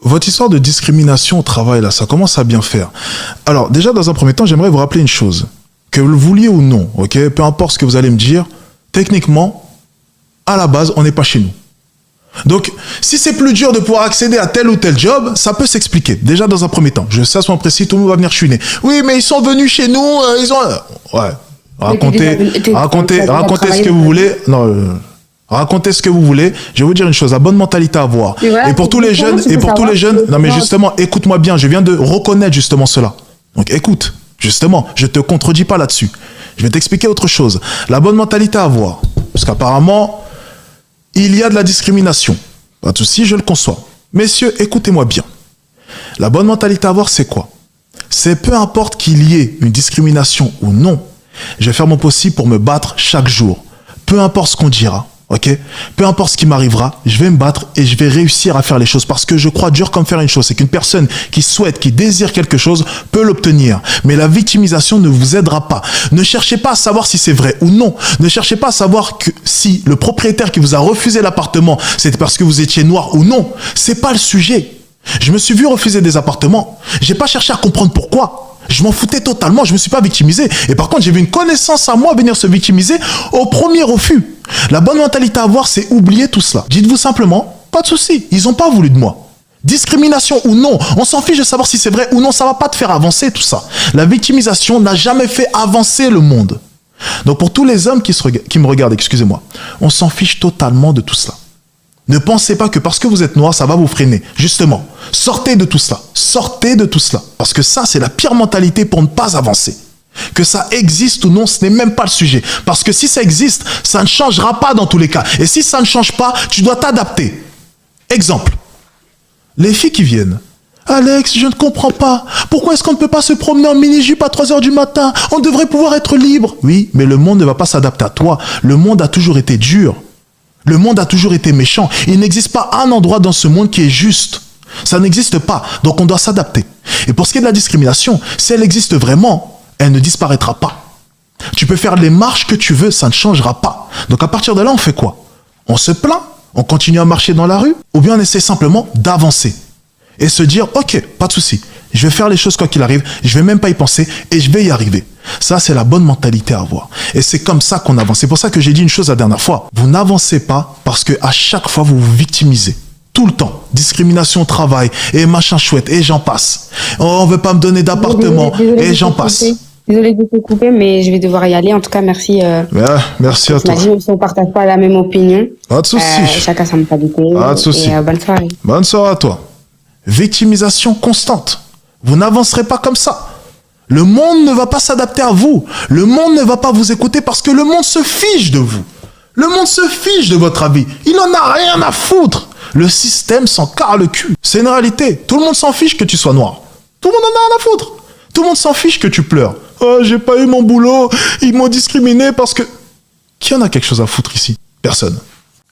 votre histoire de discrimination au travail, là, ça commence à bien faire. Alors, déjà, dans un premier temps, j'aimerais vous rappeler une chose. Que vous le vouliez ou non, ok, peu importe ce que vous allez me dire, techniquement, à la base, on n'est pas chez nous. Donc, si c'est plus dur de pouvoir accéder à tel ou tel job, ça peut s'expliquer. Déjà, dans un premier temps. Je sais à ce moment précis, tout le monde va venir chouiner. Oui, mais ils sont venus chez nous, ils ont... Ouais. Racontez ce que vous voulez. Non, racontez ce que vous voulez. Je vais vous dire une chose, la bonne mentalité à avoir. Voilà, et pour tous les jeunes, non mais justement, écoute-moi bien, je viens de reconnaître justement cela. Donc écoute, justement, je te contredis pas là-dessus. Je vais t'expliquer autre chose. La bonne mentalité à avoir. Parce qu'apparemment, il y a de la discrimination. Pas de souci, je le conçois. Messieurs, écoutez-moi bien. La bonne mentalité à avoir, c'est quoi? C'est peu importe qu'il y ait une discrimination ou non, je vais faire mon possible pour me battre chaque jour. Peu importe ce qu'on dira, ok? Peu importe ce qui m'arrivera, je vais me battre et je vais réussir à faire les choses parce que je crois dur comme faire une chose. C'est qu'une personne qui souhaite, qui désire quelque chose peut l'obtenir. Mais la victimisation ne vous aidera pas. Ne cherchez pas à savoir si c'est vrai ou non. Ne cherchez pas à savoir que si le propriétaire qui vous a refusé l'appartement, c'était parce que vous étiez noir ou non. C'est pas le sujet. Je me suis vu refuser des appartements. J'ai pas cherché à comprendre pourquoi. Je m'en foutais totalement, je me suis pas victimisé. Et par contre, j'ai vu une connaissance à moi venir se victimiser au premier refus. La bonne mentalité à avoir, c'est oublier tout cela. Dites-vous simplement, pas de souci, ils ont pas voulu de moi. Discrimination ou non, on s'en fiche de savoir si c'est vrai ou non, ça va pas te faire avancer tout ça. La victimisation n'a jamais fait avancer le monde. Donc pour tous les hommes qui me regardent, excusez-moi, on s'en fiche totalement de tout cela. Ne pensez pas que parce que vous êtes noir, ça va vous freiner. Justement, sortez de tout cela. Sortez de tout cela. Parce que ça, c'est la pire mentalité pour ne pas avancer. Que ça existe ou non, ce n'est même pas le sujet. Parce que si ça existe, ça ne changera pas dans tous les cas. Et si ça ne change pas, tu dois t'adapter. Exemple. Les filles qui viennent. Alex, je ne comprends pas. Pourquoi est-ce qu'on ne peut pas se promener en mini-jupe à 3 heures du matin? On devrait pouvoir être libre. Oui, mais le monde ne va pas s'adapter à toi. Le monde a toujours été dur. Le monde a toujours été méchant. Il n'existe pas un endroit dans ce monde qui est juste. Ça n'existe pas. Donc on doit s'adapter. Et pour ce qui est de la discrimination, si elle existe vraiment, elle ne disparaîtra pas. Tu peux faire les marches que tu veux, ça ne changera pas. Donc à partir de là, on fait quoi? On se plaint? On continue à marcher dans la rue? Ou bien on essaie simplement d'avancer et se dire, ok, pas de souci. Je vais faire les choses quoi qu'il arrive, je vais même pas y penser et je vais y arriver. Ça, c'est la bonne mentalité à avoir. Et c'est comme ça qu'on avance. C'est pour ça que j'ai dit une chose la dernière fois. Vous n'avancez pas parce que à chaque fois, vous vous victimisez. Tout le temps. Discrimination au travail et machin chouette et j'en passe. Oh, on veut pas me donner d'appartement et j'en passe. Désolée de te couper, mais je vais devoir y aller. En tout cas, merci. Merci à toi. Même si on ne partage pas la même opinion. Pas de souci. Chacun sa mentalité. Pas de souci. Et bonne soirée. Bonne soirée à toi. Victimisation constante. Vous n'avancerez pas comme ça. Le monde ne va pas s'adapter à vous. Le monde ne va pas vous écouter parce que le monde se fiche de vous. Le monde se fiche de votre avis. Il n'en a rien à foutre. Le système s'en carre le cul. C'est une réalité. Tout le monde s'en fiche que tu sois noir. Tout le monde en a rien à foutre. Tout le monde s'en fiche que tu pleures. Oh, j'ai pas eu mon boulot. Ils m'ont discriminé parce que... Qui en a quelque chose à foutre ici? Personne.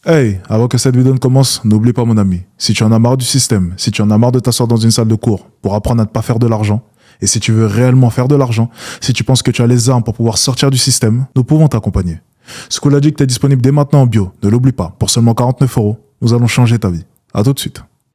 Hey, avant que cette vidéo ne commence, n'oublie pas mon ami, si tu en as marre du système, si tu en as marre de t'asseoir dans une salle de cours pour apprendre à ne pas faire de l'argent, et si tu veux réellement faire de l'argent, si tu penses que tu as les armes pour pouvoir sortir du système, nous pouvons t'accompagner. School Addict est disponible dès maintenant en bio, ne l'oublie pas, pour seulement 49 €, nous allons changer ta vie. À tout de suite.